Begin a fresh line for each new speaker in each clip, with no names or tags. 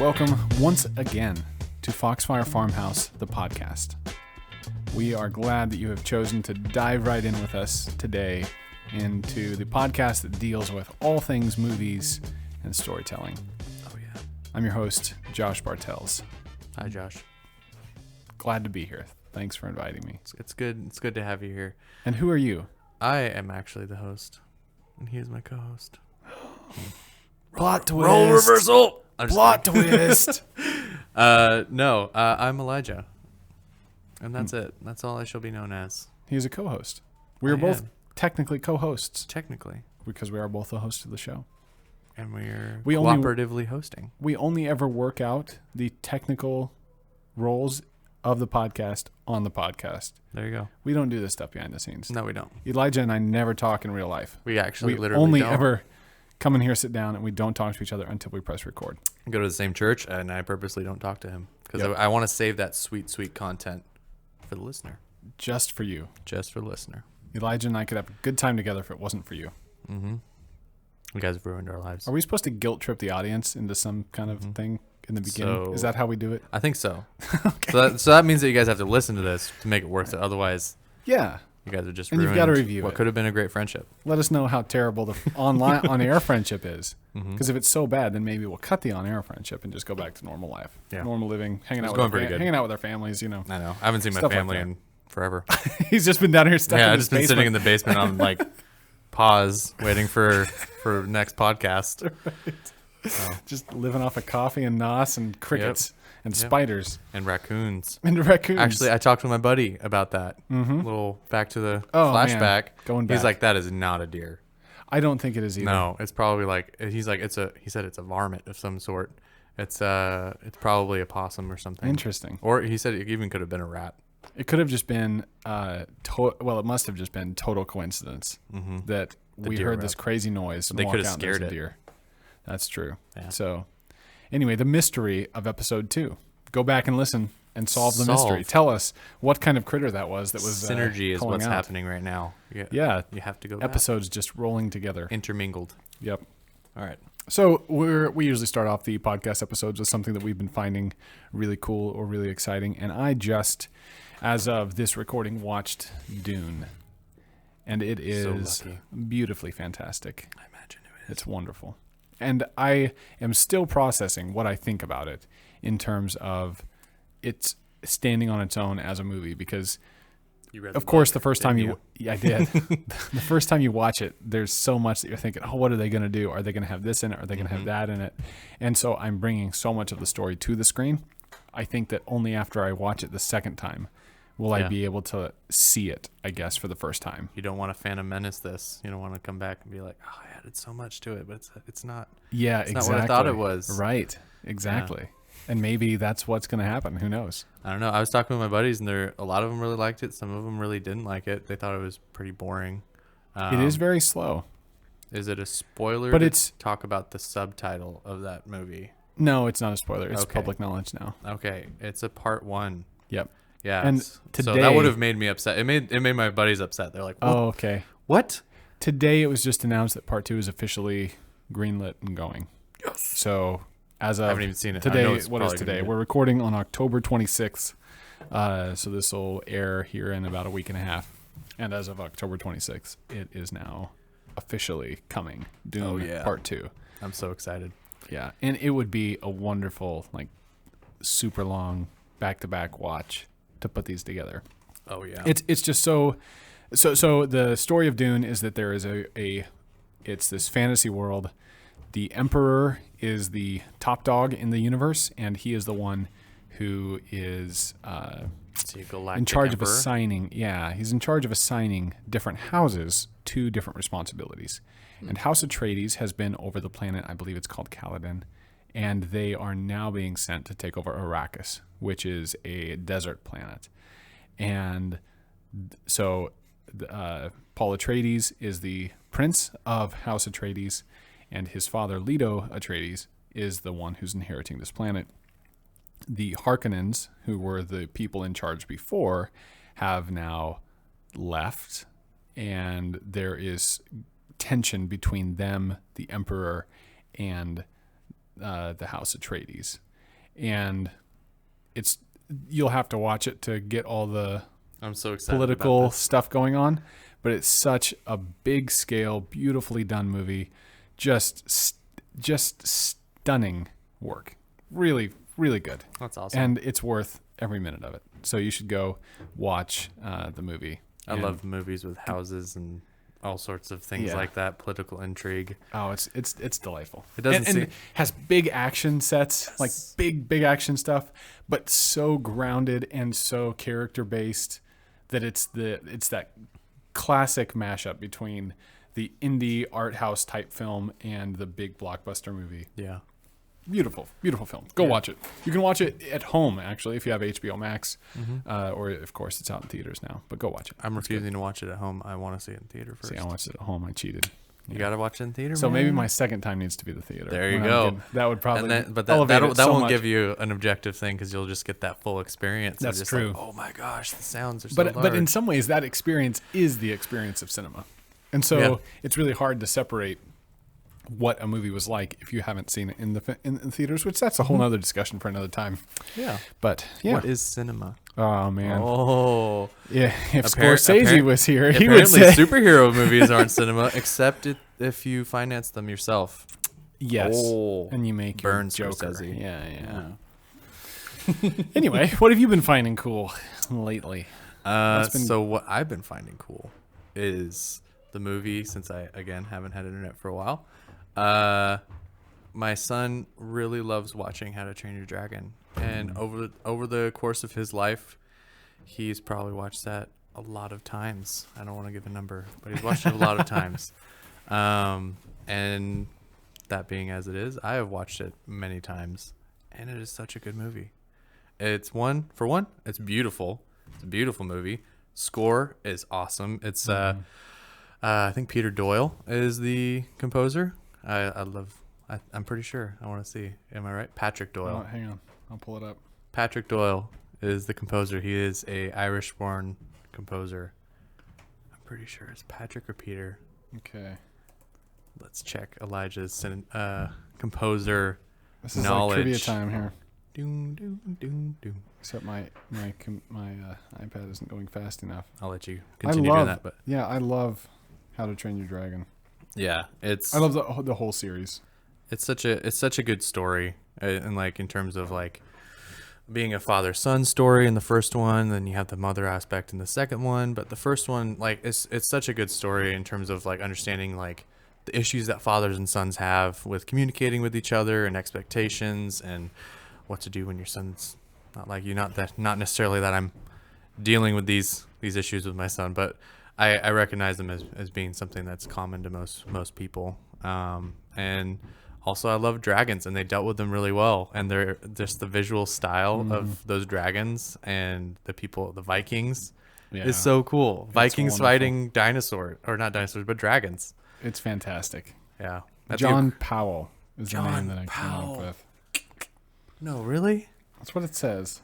welcome once again to Foxfire Farmhouse, the podcast. We are glad that you have chosen to dive right in with us today into the podcast that deals with all things movies and storytelling.
Oh, yeah.
I'm your host, Josh Bartels.
Hi, Josh.
Glad to be here. Thanks for inviting me.
It's good. It's good to have you here.
And who are you?
I am actually the host, and he is my co-host.
Plot twist.
Role reversal.
Plot twist.
No, I'm Elijah, and that's it. That's all I shall be known as.
He's a co-host. We are both technically co-hosts
Technically,
because we are both the hosts of the show.
and we're
We
cooperatively hosting.
We only ever work out the technical roles of the podcast on the podcast.
There you go.
We don't do this stuff behind the scenes.
No, we don't.
Elijah and I never talk in real life.
We actually
We
literally
only
don't.
ever come in here, sit down, and we don't talk to each other until we press record.
Go to the same church, and I purposely don't talk to him because
Yep.
I want to save that sweet, sweet content for the listener,
Just for you.
just for the listener.
Elijah and I could have a good time together if it wasn't for you.
Mm-hmm. You guys have ruined our lives.
Are we supposed to guilt trip the audience into some kind of thing in the beginning?
So-
Is that how we do it?
I think so.
Okay.
So that means that you guys have to listen to this to make it worth it. Otherwise,
Yeah.
you guys are just
And you've
ruined
gotta review
what
it.
could have been a great friendship.
Let us know how terrible the on-air friendship is.
Mm-hmm.
Because if it's so bad, then maybe we'll cut the on-air friendship and just go back to normal life.
Yeah.
Normal living, hanging
It's
out,
going
with
pretty good.
hanging out with our families, you know.
I know. I haven't seen my
Stuff like
family
that.
in forever.
He's just been down here stuck
Yeah,
in
I've
his
just been
basement.
sitting in the basement on like pause, waiting for next podcast. Oh.
Just living off of coffee and nos and crickets and
Yep.
spiders
And raccoons.
and raccoons.
Actually, I talked to my buddy about that.
Mhm.
Little back to the
Oh,
flashback.
man. Going back.
He's like, that is not a deer.
I don't think it is either.
No, it's probably like he's like he said it's a varmint of some sort. It's probably a possum or something.
Interesting.
Or he said it even could have been a rat.
It could have just been, it must have just been total coincidence
Mm-hmm.
that we
deer
heard this
rep.
crazy noise. And
They
walked
could have
out and there's
scared
a
it.
deer. That's true.
Yeah.
So, anyway, the mystery of episode 2. Go back and listen and solve the mystery.
Solve.
Tell us what kind of critter that was
Synergy is
calling
what's
out.
happening right now.
Yeah,
You have to go back.
episodes just rolling together.
Intermingled.
Yep.
All right.
So we usually start off the podcast episodes with something that we've been finding really cool or really exciting. And I just, as of this recording, watched Dune. And it is
lucky.
beautifully fantastic.
I imagine it is.
It's wonderful. And I am still processing what I think about it in terms of it's standing on its own as a movie because
You read
of course,
book,
the first time
didn't
yeah, I did. The first time you watch it, there's so much that you're thinking, oh, what are they going to do? Are they going to have this in it? Are they going to have that in it? And so I'm bringing so much of the story to the screen. I think that only after I watch it the second time will I
Yeah.
be able to see it, I guess, for the first time.
You don't want to Phantom Menace this. You don't want to come back and be like, oh, I added so much to it, but it's not.
Yeah,
It's
exactly.
not what I thought it was.
Right, exactly. And maybe that's what's going to happen. Who knows?
I don't know. I was talking with my buddies, and a lot of them really liked it. Some of them really didn't like it. They thought it was pretty boring.
It is very slow.
Is it a spoiler
But
to
it's-
talk about the subtitle of that movie?
No, it's not a spoiler. It's
Okay.
public knowledge now.
Okay, it's a part 1.
Yep.
Yeah.
And
so
today-
that would have made me upset. It made my buddies upset. They're like, what?
Oh, okay.
What?
Today it was just announced that part 2 is officially greenlit and going.
Yes.
So as of
I haven't even seen it. I
today,
know it's
what is
probably gonna
today?
be-
We're recording on October 26th. So this will air here in about a week and a half. And as of October 26th, it is now officially coming. Dune
Oh, yeah.
part 2.
I'm so excited.
Yeah. And it would be a wonderful, like, super long back-to-back watch to put these together.
Oh yeah.
It's just so the story of Dune is that there is it's this fantasy world. The Emperor is the top dog in the universe, and he is the one who is
So you galactic
in charge of
emperor.
assigning. Yeah, he's in charge of assigning different houses to different responsibilities. And House Atreides has been over the planet. I believe it's called Caladan, and they are now being sent to take over Arrakis, which is a desert planet. And so Paul Atreides is the prince of House Atreides, and his father, Leto Atreides, is the one who's inheriting this planet. The Harkonnens, who were the people in charge before, have now left, and there is tension between them, the Emperor, and the House Atreides. and you'll have to watch it to get all the
I'm so excited
political
about this.
stuff going on, but it's such a big scale, beautifully done movie. Just stunning work. Really, really good.
That's awesome.
And it's worth every minute of it. So you should go watch the movie.
I love movies with houses and all sorts of things
Yeah.
like that, political intrigue.
Oh, it's delightful.
It doesn't
and
seem-
it has big action sets, like big action stuff, but so grounded and so character based that it's that classic mashup between the indie art house type film and the big blockbuster movie.
Yeah.
Beautiful, beautiful film. Go watch it. You can watch it at home, actually, if you have HBO Max, or of course it's out in theaters now. But go watch it.
I'm refusing to watch it at home. I want to see it in theater first.
See, I watched it at home. I cheated.
You got to watch it in theater,
So
man.
maybe my second time needs to be the theater.
There you
when
go.
I'm good. That would probably
But
elevate it
that
so
won't
much.
give you an objective thing because you'll just get that full experience.
That's
just
true.
Like, oh my gosh, the sounds are so
But in
large.
some ways, that experience is the experience of cinema, and so
Yeah.
it's really hard to separate what a movie was like if you haven't seen it in the theaters. Which that's a whole other discussion for another time.
Yeah.
But yeah,
What is cinema?
oh man,
Oh.
yeah. If
Appar-
Scorsese
appar-
was here, he would
Apparently,
say
superhero movies aren't cinema, except if you finance them yourself.
yes,
Oh.
and you make
Burn
your Joker.
Scorsese.
Yeah. Anyway, what have you been finding cool lately? What's been-
So what I've been finding cool is the movie, since I again haven't had internet for a while. My son really loves watching How to Train Your Dragon, and over the course of his life, he's probably watched that a lot of times. I don't want to give a number, but he's watched it a lot of times. And that being as it is, I have watched it many times, and it is such a good movie. It's it's beautiful. It's a beautiful movie. Score is awesome. It's I think Peter Doyle is the composer. I'm pretty sure. I want to see. Am I right? Patrick Doyle.
Oh, hang on, I'll pull it up.
Patrick Doyle is the composer. He is a Irish-born composer. I'm pretty sure it's Patrick or Peter.
Okay,
Let's check Elijah's composer
this is
knowledge.
like trivia time here.
Doom, doom, doom, doom.
Except my iPad isn't going fast enough.
I'll let you continue doing that. But
Yeah, I love How to Train Your Dragon.
yeah,
I love the whole series.
it's such a good story, and like in terms of like being a father-son story in the first one, then you have the mother aspect in the second one. But the first one, like, it's such a good story in terms of like understanding like the issues that fathers and sons have with communicating with each other and expectations and what to do when your son's not like you. Not necessarily that I'm dealing with these issues with my son, but I recognize them as being something that's common to most people. And also I love dragons, and they dealt with them really well. And they're just the visual style of those dragons and the Vikings is so cool. Vikings
wonderful.
fighting not dinosaurs, but dragons.
It's fantastic.
Yeah.
John Powell is the
John
name that I came
Powell.
up with.
No, really?
That's what it says.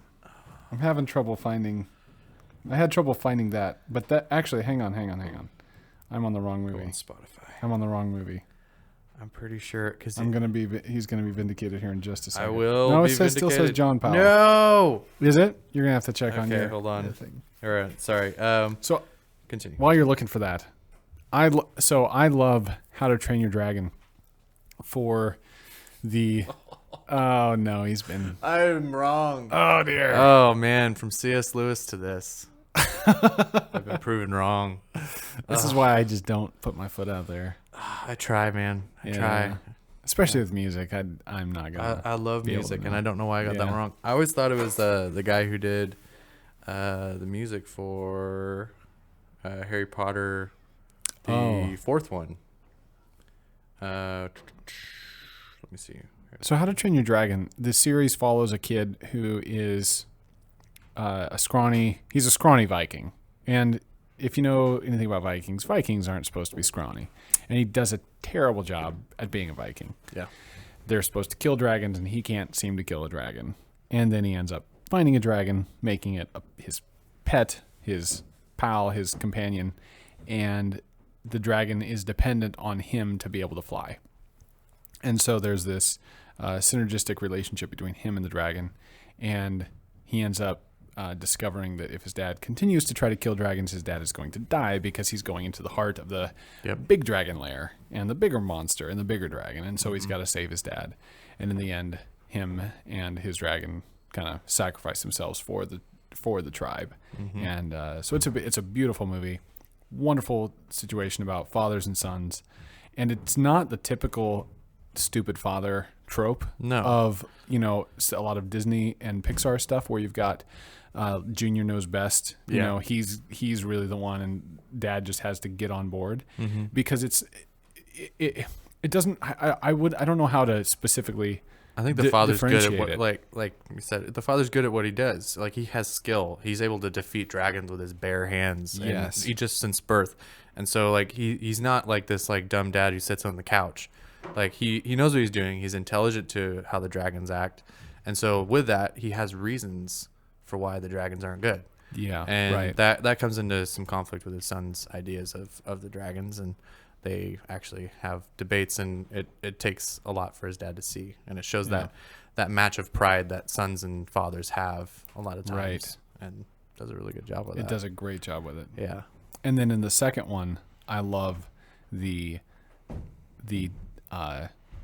I'm having trouble finding. I had trouble finding that, but that actually, hang on. I'm on the wrong
Go
movie.
on Spotify.
I'm on the wrong movie.
I'm pretty sure because
He's gonna be vindicated here in just a
I
second.
will.
No,
be
it still says
vindicated.
John Powell.
No.
Is it? You're gonna have to check on
Okay,
your.
hold on.
your thing.
All right. Sorry.
So
Continue.
while you're looking for that, I love How to Train Your Dragon for the. Oh no, he's been.
I'm wrong.
Oh dear.
Oh man, from C.S. Lewis to this, I've been proven wrong.
This is why I just don't put my foot out there.
I try, man. I
Yeah.
try.
Especially with music, I'm not gonna.
I love
be able
music,
to
and I don't know why I got that
Yeah.
wrong. I always thought it was the guy who did the music for Harry Potter, the fourth one. Let me see.
So, How to Train Your Dragon. This series follows a kid who is a scrawny. He's a scrawny Viking, and if you know anything about Vikings aren't supposed to be scrawny, and he does a terrible job at being a Viking.
Yeah.
They're supposed to kill dragons, and he can't seem to kill a dragon. And then he ends up finding a dragon, making it his pet, his pal, his companion, and the dragon is dependent on him to be able to fly. And so there's this synergistic relationship between him and the dragon, and he ends up discovering that if his dad continues to try to kill dragons, his dad is going to die because he's going into the heart of the big dragon lair and the bigger monster and the bigger dragon, and so he's got to save his dad. And in the end, him and his dragon kind of sacrifice themselves for the tribe. And so it's a beautiful movie, wonderful situation about fathers and sons, and it's not the typical stupid father trope of a lot of Disney and Pixar stuff where you've got Junior knows best. You know, he's really the one, and Dad just has to get on board because it doesn't. I don't know how to specifically.
I think the father's good at what, like you said, the father's good at what he does. Like, he has skill. He's able to defeat dragons with his bare hands.
Yes.
He just since birth. And so, like, he's not like this, like, dumb dad who sits on the couch. Like, he knows what he's doing. He's intelligent to how the dragons act. And so with that, he has reasons for why the dragons aren't good.
Yeah.
And that comes into some conflict with his son's ideas of the dragons, and they actually have debates, and it takes a lot for his dad to see, and it shows that match of pride that sons and fathers have a lot of times, and does a really good job with it.
It does a great job with it.
Yeah.
And then in the second one, I love the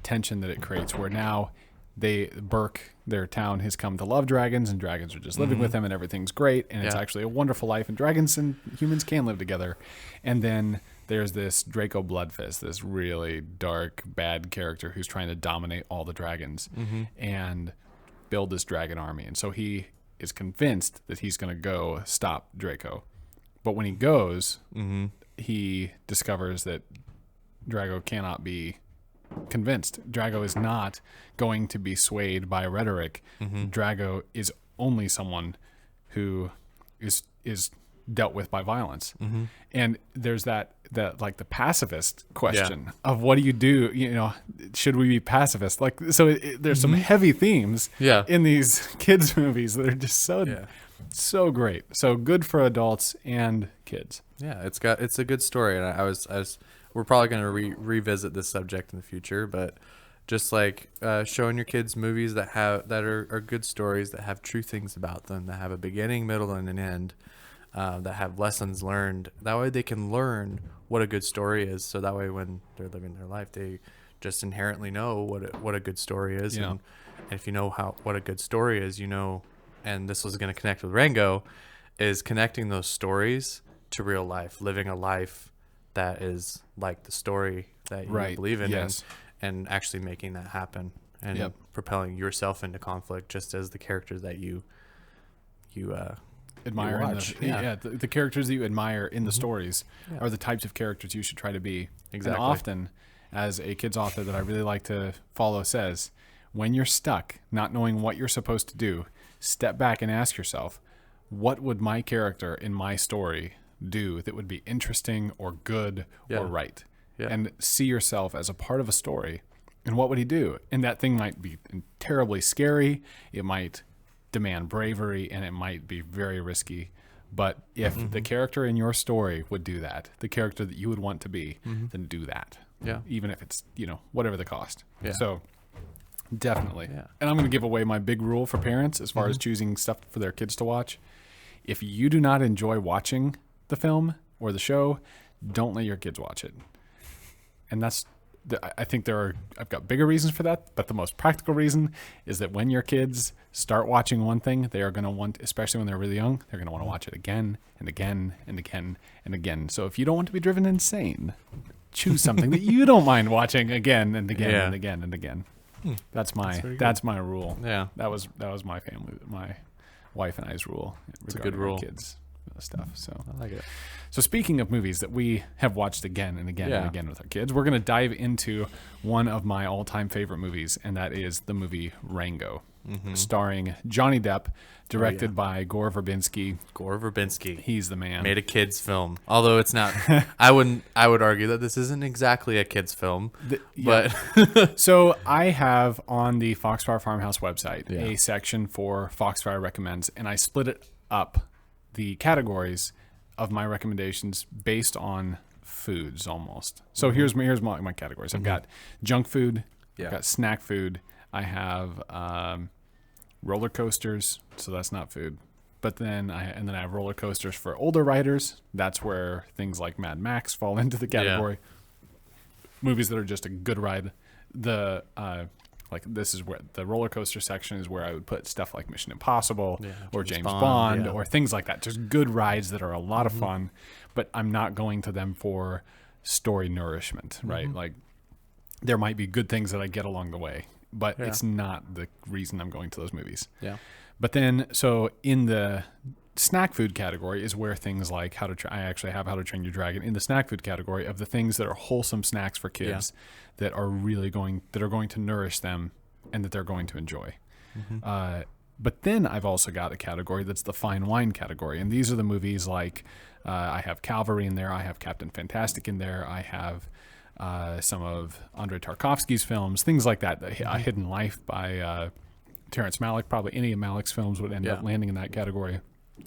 tension that it creates, where now Burke, their town, has come to love dragons, and dragons are just living with them, and everything's great, and it's actually a wonderful life, and dragons and humans can live together. And then there's this Draco Bloodfist, this really dark, bad character who's trying to dominate all the dragons and build this dragon army. And so he is convinced that he's going to go stop Draco. But when he goes, he discovers that Drago cannot be convinced. Drago is not going to be swayed by rhetoric. Drago is only someone who is dealt with by violence. And there's that like the pacifist question of what do you do? Should we be pacifist? Like, so there's some heavy themes in these kids movies that are just so great. So good for adults and kids.
Yeah, it's a good story, and we're probably going to revisit this subject in the future, but just like showing your kids movies that are good stories, that have true things about them, that have a beginning, middle, and an end, that have lessons learned. That way they can learn what a good story is. So that way when they're living their life, they just inherently know what a good story is. And if you know what a good story is, and this was going to connect with Rango, is connecting those stories to real life, living a life that is like the story that you believe in, and actually making that happen, and propelling yourself into conflict, just as the characters that you
admire. The characters that you admire in the stories are the types of characters you should try to be.
Exactly.
And often, as a kids author that I really like to follow says, when you're stuck, not knowing what you're supposed to do, step back and ask yourself, what would my character in my story do that would be interesting or good or right? And see yourself as a part of a story, and what would he do? And that thing might be terribly scary, it might demand bravery, and it might be very risky, but if the character in your story would do that, the character that you would want to be, then do that, even if it's whatever the cost. So definitely. And I'm going to give away my big rule for parents as far as choosing stuff for their kids to watch. If you do not enjoy watching the film or the show, don't let your kids watch it. And I think I've got bigger reasons for that, but the most practical reason is that when your kids start watching one thing, they are going to want, especially when they're really young, they're going to want to watch it again and again and again and again. So if you don't want to be driven insane, choose something that you don't mind watching again and again and again and again. That's my rule.
Yeah.
That was my family, my wife and I's rule.
It's a good rule.
Kids stuff. So
I like it.
So speaking of movies that we have watched again and again and again with our kids, we're going to dive into one of my all-time favorite movies, and that is the movie Rango, starring Johnny Depp, directed by Gore Verbinski.
Gore Verbinski.
He's the man.
Made a kids film, although it's not. I would argue that this isn't exactly a kids film, but
So I have on the Foxfire Farmhouse website a section for Foxfire Recommends, and I split it up, the categories of my recommendations based on foods almost. So here's my categories. I've got junk food, I've got snack food, I have roller coasters, so that's not food. But then I have roller coasters for older riders. That's where things like Mad Max fall into the category. Movies that are just a good ride. This is where the roller coaster section is where I would put stuff like Mission Impossible or James Bond or things like that. Just good rides that are a lot of fun, but I'm not going to them for story nourishment, right? Like there might be good things that I get along the way, but it's not the reason I'm going to those movies.
Yeah.
But then, so in the snack food category is where things like I actually have How to Train Your Dragon in the snack food category of the things that are wholesome snacks for kids that are really going to nourish them and that they're going to enjoy. But then I've also got a category that's the fine wine category. And these are the movies like I have Calvary in there. I have Captain Fantastic in there. I have some of Andrei Tarkovsky's films, things like that. A Hidden Life by Terrence Malick. Probably any of Malick's films would end up landing in that category.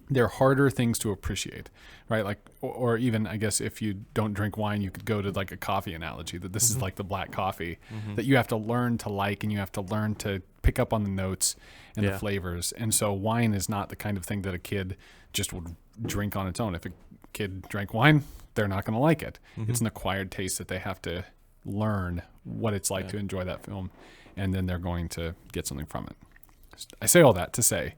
They're harder things to appreciate, right? Like, or even, I guess, if you don't drink wine, you could go to like a coffee analogy that this is like the black coffee that you have to learn to like, and you have to learn to pick up on the notes and the flavors. And so wine is not the kind of thing that a kid just would drink on its own. If a kid drank wine, they're not going to like it. It's an acquired taste that they have to learn what it's like to enjoy that film, and then they're going to get something from it. I say all that to say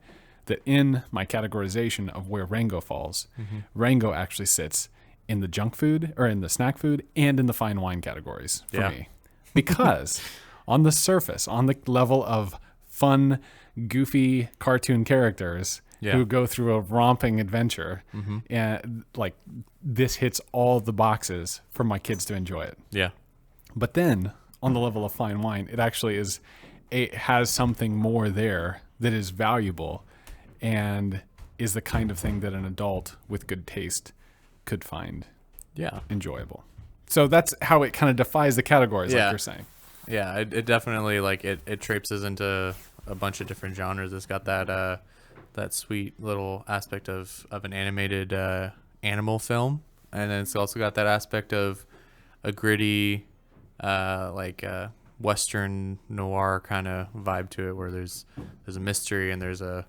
that in my categorization of where Rango falls, Rango actually sits in the junk food or in the snack food and in the fine wine categories for me. Because on the surface, on the level of fun, goofy cartoon characters who go through a romping adventure, and like this hits all the boxes for my kids to enjoy it.
Yeah.
But then on the level of fine wine, it has something more there that is valuable and is the kind of thing that an adult with good taste could find enjoyable. So that's how it kind of defies the categories, like you're saying.
Yeah, it definitely, like, it traipses into a bunch of different genres. It's got that sweet little aspect of an animated animal film, and then it's also got that aspect of a gritty, Western noir kind of vibe to it, where there's a mystery and there's a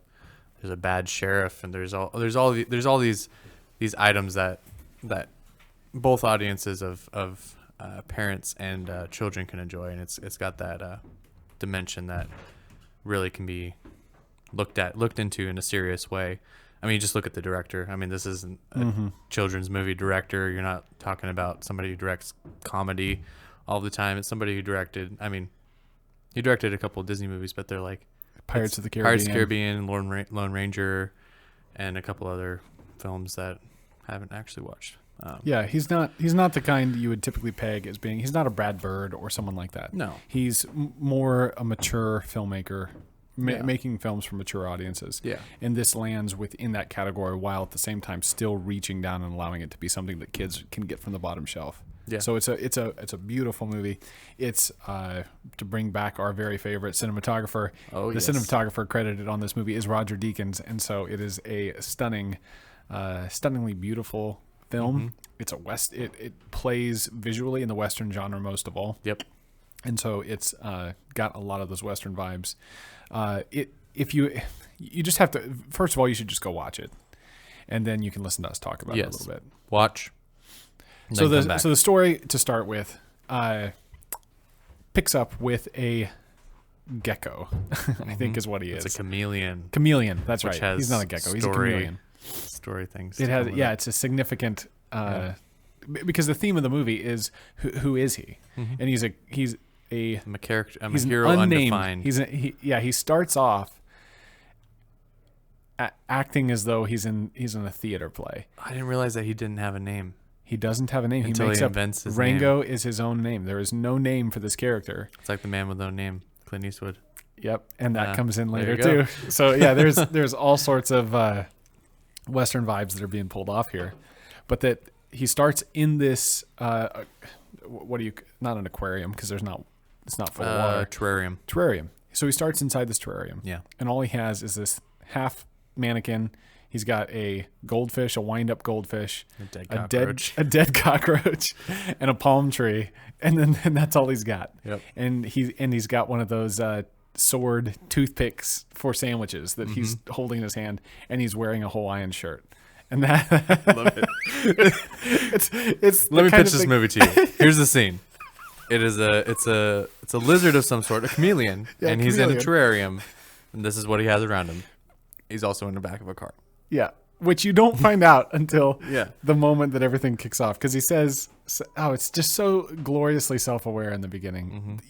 bad sheriff, and there's all these items that both audiences of parents and children can enjoy, and it's got that dimension that really can be looked into in a serious way. I mean, you just look at the director. I mean, this isn't a children's movie director. You're not talking about somebody who directs comedy all the time. It's somebody who directed, I mean, he directed a couple of Disney movies, but they're like
Pirates of the
Caribbean, Lone Ranger, and a couple other films that I haven't actually watched.
He's not the kind you would typically peg as being, he's not a Brad Bird or someone like that.
No.
He's more a mature filmmaker, making films for mature audiences. Yeah. And this lands within that category while at the same time still reaching down and allowing it to be something that kids can get from the bottom shelf. Yeah. So it's a beautiful movie. It's to bring back our very favorite cinematographer. Cinematographer credited on this movie is Roger Deakins, and so it is a stunningly beautiful film. It's it plays visually in the Western genre most of all. Yep. And so it's got a lot of those Western vibes. If you just have to, first of all, you should just go watch it, and then you can listen to us talk about it a little bit.
Watch.
So the story, to start with, picks up with a gecko, I think is what he is.
It's a chameleon.
Chameleon, that's right. He's not a gecko. He's a chameleon.
Story things.
It has, it's a significant, because the theme of the movie is who is he? And he's a
character. He's a hero undefined.
He starts off acting as though he's in a theater play.
I didn't realize that he didn't have a name.
He doesn't have a name.
Until he invents his
Rango
name.
is his own name. There is no name for this character.
It's like The Man with No Name, Clint Eastwood.
Yep, and that comes in later too. So there's all sorts of Western vibes that are being pulled off here, but that he starts in this not an aquarium, because it's not full of water. Terrarium. So he starts inside this terrarium. Yeah, and all he has is this half mannequin. He's got a goldfish, a wind-up goldfish, a dead cockroach, and a palm tree, and then that's all he's got. Yep. And he's got one of those sword, toothpicks for sandwiches that he's holding in his hand, and he's wearing a Hawaiian shirt. And that
Love it.
it's
Let me pitch this movie to you. Here's the scene. It's a lizard of some sort, a chameleon, and he's in a terrarium, and this is what he has around him. He's also in the back of a car.
Yeah, which you don't find out until
Yeah.
the moment that everything kicks off, because he says, "Oh, it's just so gloriously self-aware in the beginning."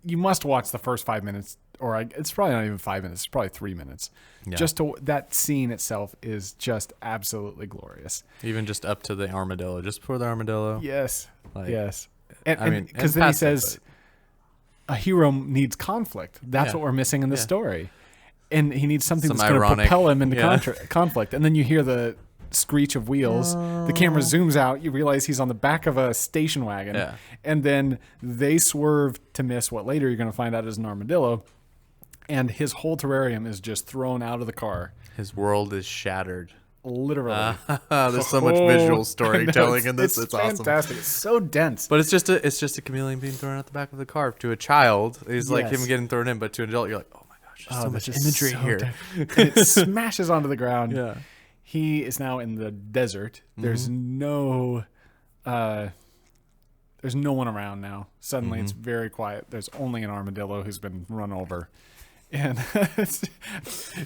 You must watch the first 5 minutes, it's probably not even 5 minutes. It's probably 3 minutes.
Yeah.
Just to that scene itself is just absolutely glorious.
Even just up to the armadillo, just before the armadillo.
Yes,
Like,
yes.
I mean,
Because
and
then he
past it,
says, a hero needs conflict. That's
Yeah.
what we're missing in the
Yeah.
story. And he needs something
Some
that's going to
ironic-
propel him into
yeah.
conflict. And then you hear the screech of wheels. The camera zooms out. You realize he's on the back of a station wagon.
Yeah.
And then they swerve to miss what later you're going to find out is an armadillo. And his whole terrarium is just thrown out of the car.
His world is shattered.
Literally.
There's so much visual storytelling in this. It's awesome.
Fantastic. It's so dense.
But it's just a chameleon being thrown out the back of the car. To a child, it's like
Yes.
him getting thrown in, but to an adult, you're like, oh my gosh, there's so much
that's
imagery
so
here.
dense. And it smashes onto the ground.
Yeah.
He is now in the desert. There's no one around now. Suddenly it's very quiet. There's only an armadillo who's been run over. And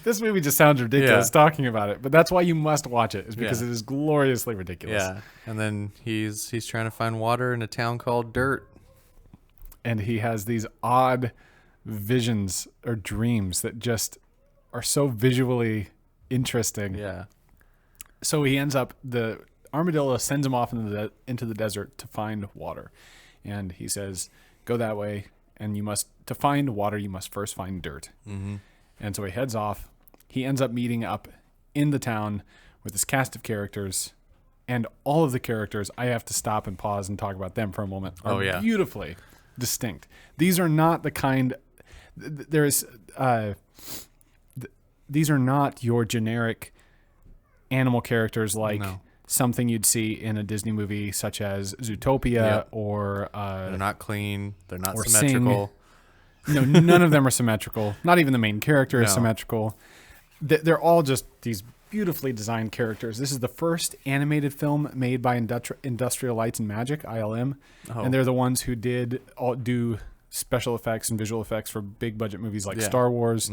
this movie just sounds ridiculous talking about it, but that's why you must watch it, is because it is gloriously ridiculous.
Yeah. And then he's trying to find water in a town called Dirt.
And he has these odd visions or dreams that just are so visually interesting.
Yeah.
So he ends up, the armadillo sends him off into the desert to find water. And he says, go that way. And to find water, you must first find dirt. Mm-hmm. And so he heads off. He ends up meeting up in the town with this cast of characters. And all of the characters, I have to stop and pause and talk about them for a moment, are beautifully distinct. These are not the kind, these are not your generic animal characters like something you'd see in a Disney movie such as Zootopia or
they're not clean. They're not
or
symmetrical.
No, none of them are symmetrical. Not even the main character is symmetrical. They're all just these beautifully designed characters. This is the first animated film made by Industrial Lights and Magic, ILM. And they're the ones who do special effects and visual effects for big budget movies like Star Wars,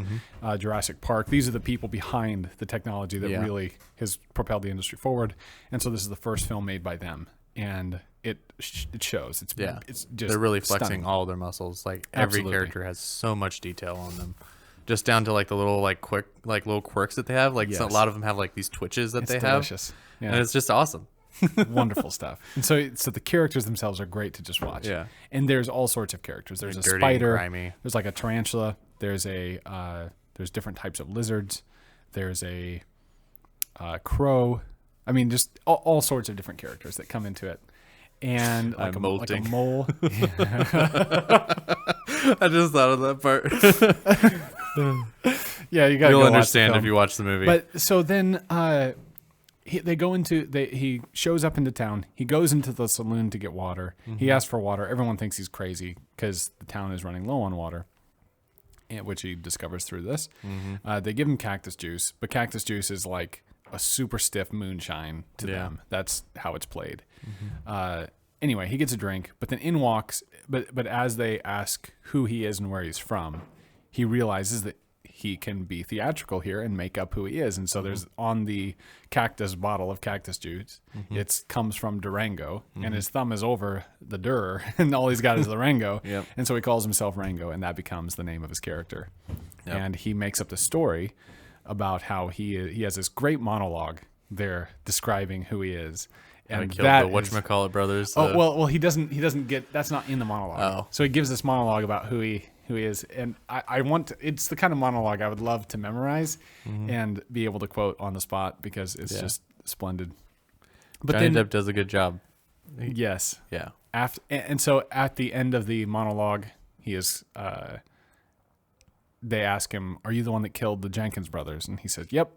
Jurassic Park. These are the people behind the technology that really has propelled the industry forward. And so this is the first film made by them, and it shows. It's just
they're really flexing
stunning.
all their muscles. Like
Absolutely.
every character has so much detail on them, just down to like the little little quirks that they have. Like a lot of them have like these twitches that
It's
they
delicious.
have, and it's just awesome.
Wonderful stuff. And so the characters themselves are great to just watch.
Yeah.
And there's all sorts of characters. There's a
Dirty and
spider.
grimy.
There's like a tarantula. There's different types of lizards. There's a crow. I mean, just all sorts of different characters that come into it. And like a mole.
I just thought of that part.
Yeah, you got.
You'll understand if you watch the movie.
But so then he shows up into town. He goes into the saloon to get water. He asks for water. Everyone thinks he's crazy because the town is running low on water, which he discovers through this. They give him cactus juice, but cactus juice is like a super stiff moonshine to them. That's how it's played. Anyway, he gets a drink, but then in walks. But as they ask who he is and where he's from, he realizes that he can be theatrical here and make up who he is. And so there's on the cactus bottle of cactus juice, it comes from Durango, and his thumb is over the Dur, and all he's got is the Rango. And so he calls himself Rango, and that becomes the name of his character. And he makes up the story about how he has this great monologue there describing who he is.
And killed the whatchamacallit brothers.
Well, he doesn't get, that's not in the monologue. So he gives this monologue about who he is, and it's the kind of monologue I would love to memorize and be able to quote on the spot, because it's just splendid. But
Johnny Depp does a good job.
Yes.
Yeah.
And so at the end of the monologue, he is. They ask him, "Are you the one that killed the Jenkins brothers?" And he says, "Yep."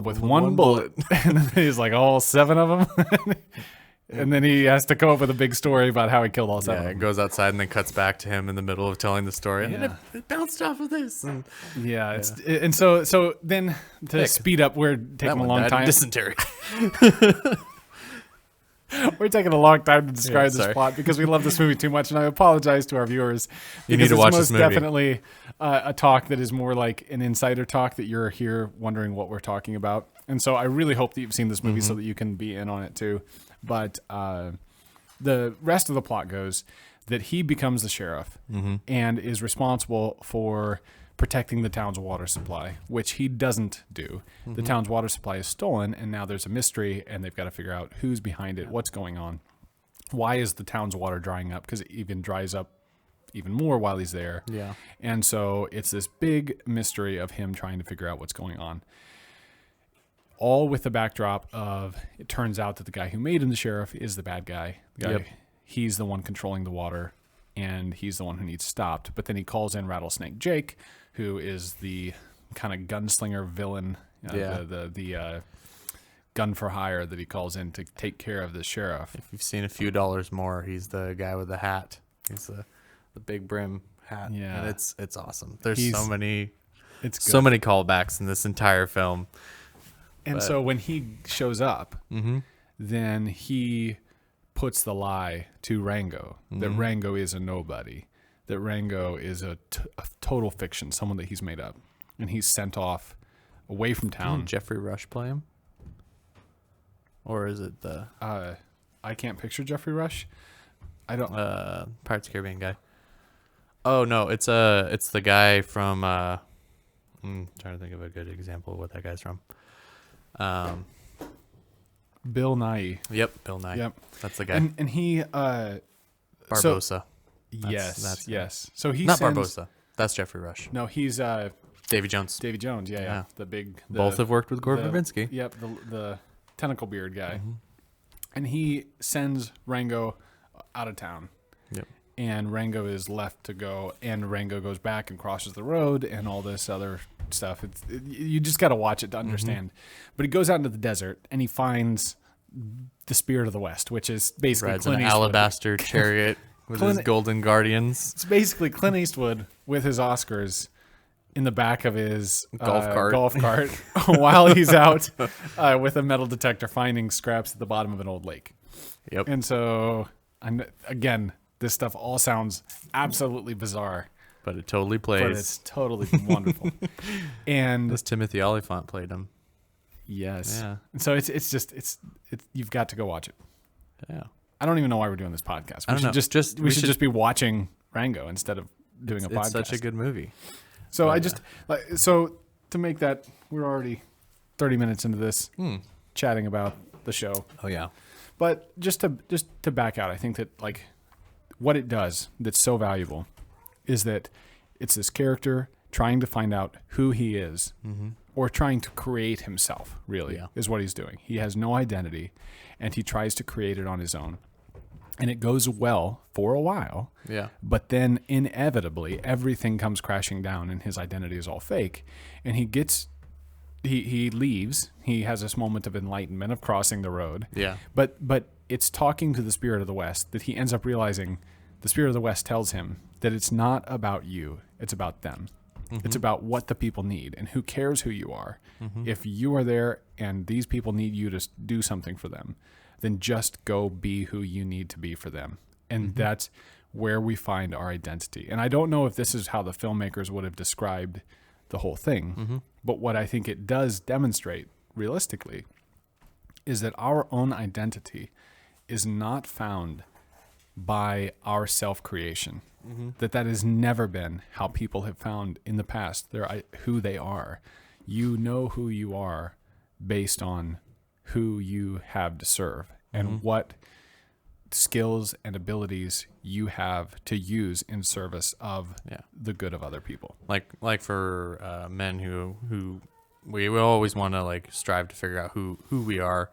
With one bullet. And then he's like, all 7 of them. And then he has to come up with a big story about how he killed all seven.
Yeah, it goes outside and then cuts back to him in the middle of telling the story. And then it bounced off of this. And
and so then to speed up, we're taking a long time.
Dysentery.
We're taking a long time to describe this plot because we love this movie too much, and I apologize to our viewers.
You need to watch this movie.
It's most definitely a talk that is more like an insider talk that you're here wondering what we're talking about. And so I really hope that you've seen this movie so that you can be in on it too. But the rest of the plot goes that he becomes the sheriff and is responsible for protecting the town's water supply, which he doesn't do. The town's water supply is stolen, and now there's a mystery, and they've got to figure out who's behind it, what's going on. Why is the town's water drying up? Because it even dries up even more while he's there.
Yeah.
And so it's this big mystery of him trying to figure out what's going on. All with the backdrop of, it turns out that the guy who made him the sheriff is the bad guy. He's the one controlling the water, and he's the one who needs stopped. But then he calls in Rattlesnake Jake, who is the kind of gunslinger villain, the gun for hire that he calls in to take care of the sheriff.
If you've seen A Few Dollars More, he's the guy with the hat. He's the big brim hat.
Yeah.
And it's awesome. There's so many callbacks in this entire film.
And so when he shows up, then he puts the lie to Rango, that Rango is a nobody, that Rango is a total fiction, someone that he's made up. And he's sent off away from town.
Didn't Jeffrey Rush play him? Or is it the...
I can't picture Jeffrey Rush. I don't...
Pirates of the Caribbean guy. Oh, no, it's the guy from... I'm trying to think of a good example of what that guy's from.
Bill Nighy.
Yep, Bill Nighy.
Yep,
that's the guy.
And he
Barbosa.
Yes. So he
not
sends,
Barbosa. That's Jeffrey Rush.
No, he's
Davy Jones.
Davy Jones. Yeah. The
both have worked with Gore Verbinski.
Yep, the tentacle beard guy. And he sends Rango out of town.
Yep.
And Rango is left to go, and Rango goes back and crosses the road and all this other stuff. You just got to watch it to understand. But he goes out into the desert and he finds the Spirit of the West, which is basically
rides
Clint
an
Eastwood.
alabaster chariot with his golden guardians.
It's basically Clint Eastwood with his Oscars in the back of his
golf
cart while he's out with a metal detector finding scraps at the bottom of an old lake.
Yep.
And so, again, this stuff all sounds absolutely bizarre.
But it totally plays.
But it's totally wonderful. And
this Timothy Olyphant played him.
Yes.
Yeah.
And so it's you've got to go watch it.
Yeah.
I don't even know why we're doing this podcast.
We should
just be watching Rango instead of doing a podcast.
It's such a good movie.
So so to make that, we're already 30 minutes into this chatting about the show.
Oh yeah.
But just to back out, I think that like what it does that's so valuable is that it's this character trying to find out who he is or trying to create himself, really, is what he's doing. He has no identity, and he tries to create it on his own. And it goes well for a while, but then inevitably everything comes crashing down and his identity is all fake. And he leaves. He has this moment of enlightenment of crossing the road.
Yeah.
But it's talking to the Spirit of the West that he ends up realizing the Spirit of the West tells him that it's not about you, it's about them. It's about what the people need and who cares who you are. If you are there and these people need you to do something for them, then just go be who you need to be for them. And that's where we find our identity. And I don't know if this is how the filmmakers would have described the whole thing, but what I think it does demonstrate realistically is that our own identity is not found by our self-creation. That has never been how people have found in the past who they are. You know who you are based on who you have to serve and what skills and abilities you have to use in service of the good of other people.
Like for men who we always want to like strive to figure out who we are,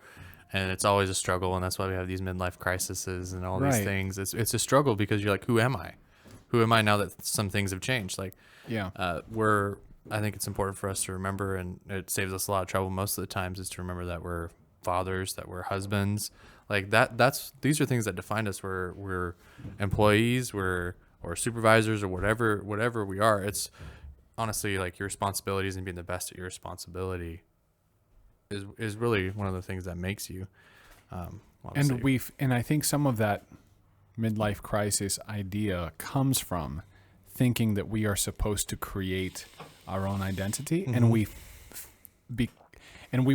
and it's always a struggle, and that's why we have these midlife crises and all these things. It's a struggle because you're like, who am I? Who am I now that some things have changed? Like, I think it's important for us to remember, and it saves us a lot of trouble most of the times, is to remember that we're fathers, that we're husbands. Like these are things that define us. We're employees, or supervisors, or whatever we are. It's honestly like your responsibilities and being the best at your responsibility is really one of the things that makes you.
And I think some of that midlife crisis idea comes from thinking that we are supposed to create our own identity, and we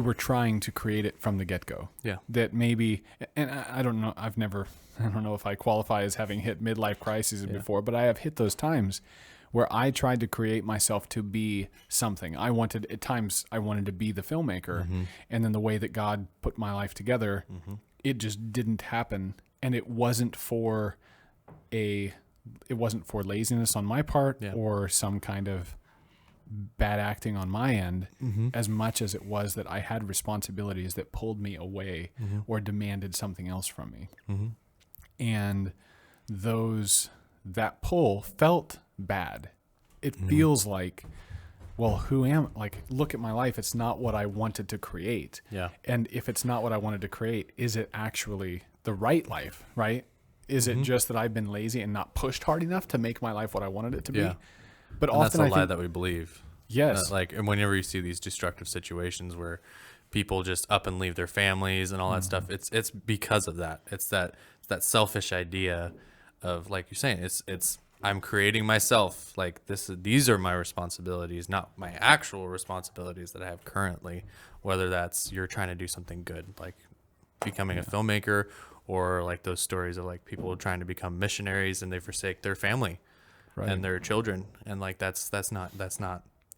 were trying to create it from the get-go.
Yeah.
That maybe, and I don't know, I don't know if I qualify as having hit midlife crises before, but I have hit those times where I tried to create myself to be something. At times I wanted to be the filmmaker, and then the way that God put my life together, it just didn't happen. And it wasn't for laziness on my part or some kind of bad acting on my end, as much as it was that I had responsibilities that pulled me away or demanded something else from me. And that pull felt bad. It feels like, well, who am like, look at my life. It's not what I wanted to create. Yeah. And if it's not what I wanted to create, is it actually the right life, right? Is it just that I've been lazy and not pushed hard enough to make my life what I wanted it to be? But
and
often
that's a lie that we believe.
Yes.
And whenever you see these destructive situations where people just up and leave their families and all that stuff, it's because of that. It's that selfish idea of, like you're saying, it's I'm creating myself. Like these are my responsibilities, not my actual responsibilities that I have currently. Whether that's you're trying to do something good, like becoming a filmmaker, or like those stories of like people trying to become missionaries and they forsake their family and their children. And like, that's not,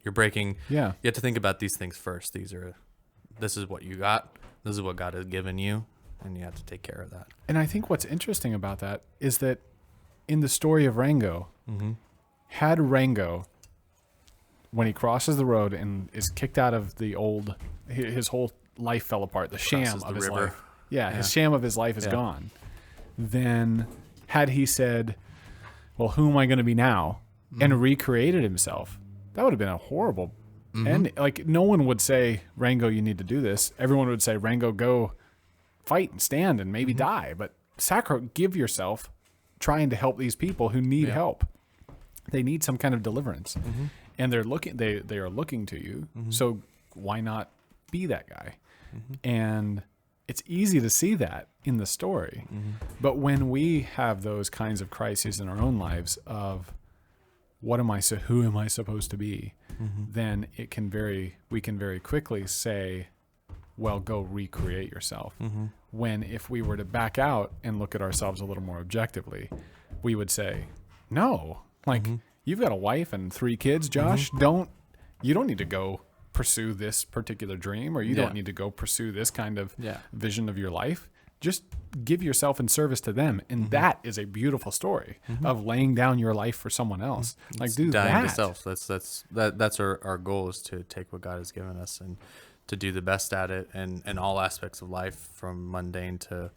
you're breaking. Yeah. You have to think about these things first. This is what you got. This is what God has given you. And you have to take care of that.
And I think what's interesting about that is that in the story of Rango, had Rango, when he crosses the road and is kicked out of his whole life fell apart, the sham of his life. Yeah, his sham of his life is gone. Then had he said, well, who am I going to be now? And recreated himself, that would have been a horrible end. Like, no one would say, Rango, you need to do this. Everyone would say, Rango, go fight and stand and maybe die. But give yourself trying to help these people who need help. They need some kind of deliverance. And they are looking to you. So why not be that guy? And it's easy to see that in the story. But when we have those kinds of crises in our own lives of who am I supposed to be? Then we can very quickly say, well, go recreate yourself. When if we were to back out and look at ourselves a little more objectively, we would say, no, like you've got a wife and 3 kids, Josh, you don't need to go pursue this particular dream, or you don't need to go pursue this kind of vision of your life. Just give yourself in service to them. And that is a beautiful story of laying down your life for someone else. Like, do
dying
that.
to self. That's our goal, is to take what God has given us and to do the best at it, and all aspects of life, from mundane to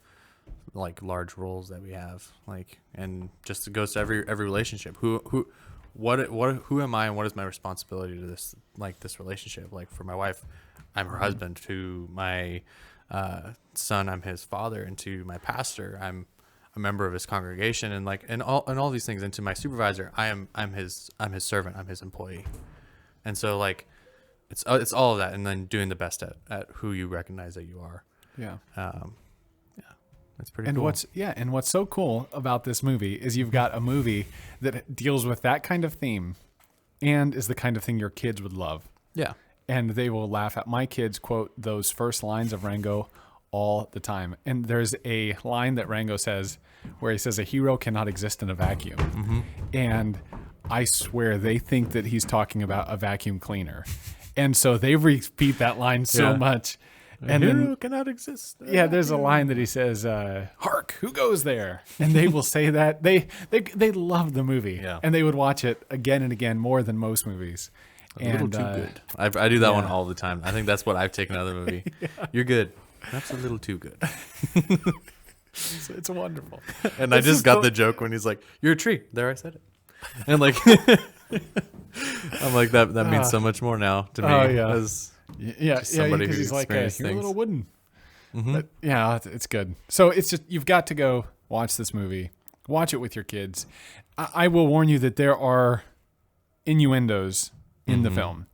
like large roles that we have, like, and just it goes to every relationship. Who am I, and what is my responsibility to this relationship? Like, for my wife, I'm her husband. To my son, I'm his father. And to my pastor, I'm a member of his congregation, and all these things. And to my supervisor, I'm his servant, I'm his employee. And so, like, it's all of that, and then doing the best at who you recognize that you are. That's pretty cool.
And what's so cool about this movie is you've got a movie that deals with that kind of theme and is the kind of thing your kids would love. Yeah. And they will laugh at. My kids quote those first lines of Rango all the time. And there's a line that Rango says where he says, a hero cannot exist in a vacuum. And I swear they think that he's talking about a vacuum cleaner. And so they repeat that line so much. And
hero cannot exist.
There's a line that he says, hark, who goes there? And they will say that. They love the movie. Yeah. And they would watch it again and again, more than most movies.
A little too good. I do that one all the time. I think that's what I've taken out of the movie. You're good. That's a little too good.
It's wonderful.
And I just got the joke when he's like, you're a tree. There, I said it. And like, I'm like, that means so much more now to me.
Somebody
who
he's like, you're a little wooden. But yeah, it's good. So it's just, you've got to go watch this movie. Watch it with your kids. I will warn you that there are innuendos in the film.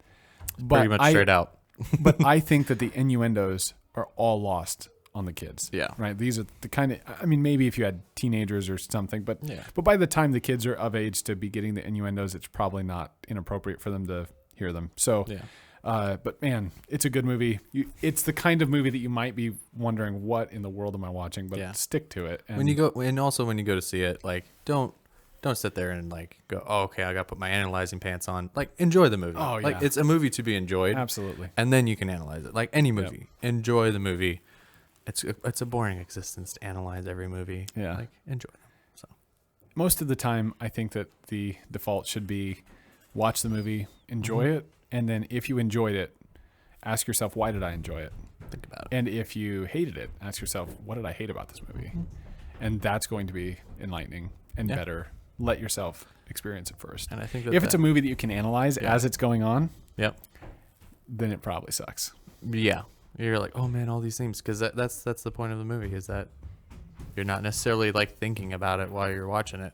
But
Pretty much straight out.
But I think that the innuendos are all lost on the kids.
Yeah.
Right? These are the kind of, I mean, maybe if you had teenagers or something, but by the time the kids are of age to be getting the innuendos, it's probably not inappropriate for them to hear them. So, but man, it's a good movie. It's the kind of movie that you might be wondering, what in the world am I watching? But stick to it. And
when you go to see it, like, don't sit there and like go, oh, okay, I got to put my analyzing pants on. Like, enjoy the movie.
Oh, yeah.
Like, it's a movie to be enjoyed.
Absolutely.
And then you can analyze it. Like any movie. Enjoy the movie. It's a boring existence to analyze every movie.
Yeah.
Like, enjoy them. So
most of the time, I think that the default should be watch the movie, enjoy it, and then if you enjoyed it, ask yourself, why did I enjoy it?
Think about it.
And if you hated it, ask yourself, what did I hate about this movie? And that's going to be enlightening and better. Let yourself experience it first.
And I think
if it's a movie that you can analyze as it's going on, then it probably sucks.
Yeah. You're like, oh man, all these things, because that's the point of the movie, is that you're not necessarily like thinking about it while you're watching it.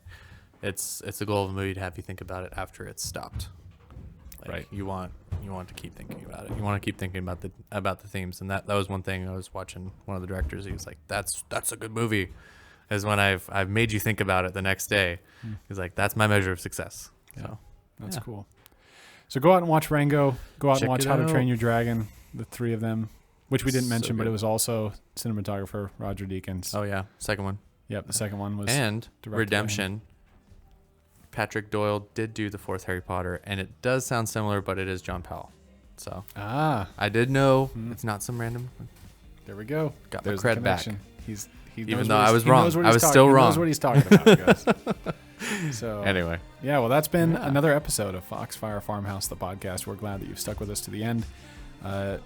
It's the goal of the movie to have you think about it after it's stopped. Like,
right.
You want to keep thinking about it. You want to keep thinking about the themes, and that was one thing I was watching. One of the directors, he was like, that's a good movie. Is when I've made you think about it the next day. He's like, that's my measure of success.
Yeah.
So
that's cool. So go out and watch Rango. Go out and watch How to
out.
Train Your Dragon. The three of them, which we didn't
So
mention, but
good.
it was also cinematographer Roger Deakins.
Oh yeah, second one.
Yep, the second one was
And
directed by
Redemption. Patrick Doyle did do the fourth Harry Potter, and it does sound similar, but it is John Powell. So I did know it's not some random.
There we go.
Got
There's
my
the
cred back.
connection. He
Even
knows
though
what
I
he's-
was
he
wrong.
knows what
I
he's
was
talking-
still
he
wrong.
knows what he's talking about, guys. So
Anyway,
yeah, well, that's been another episode of Foxfire Farmhouse, the podcast. We're glad that you've stuck with us to the end.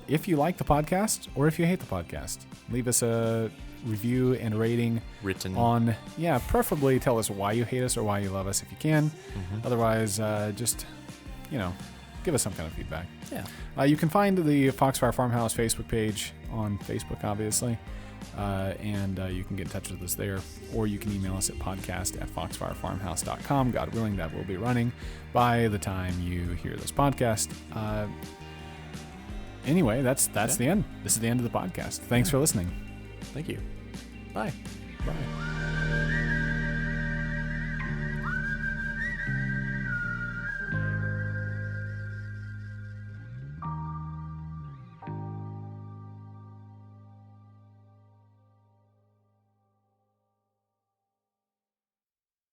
If you like the podcast or if you hate the podcast, leave us a review and rating
written
on, preferably tell us why you hate us or why you love us if you can. Otherwise, just, give us some kind of feedback.
Yeah.
You can find the Foxfire Farmhouse Facebook page on Facebook, obviously. And you can get in touch with us there, or you can email us at podcast@foxfirefarmhouse.com. God willing, that will be running by the time you hear this podcast. Anyway, that's the end. This is the end of the podcast. Thanks for listening.
Thank you. Bye.
Bye.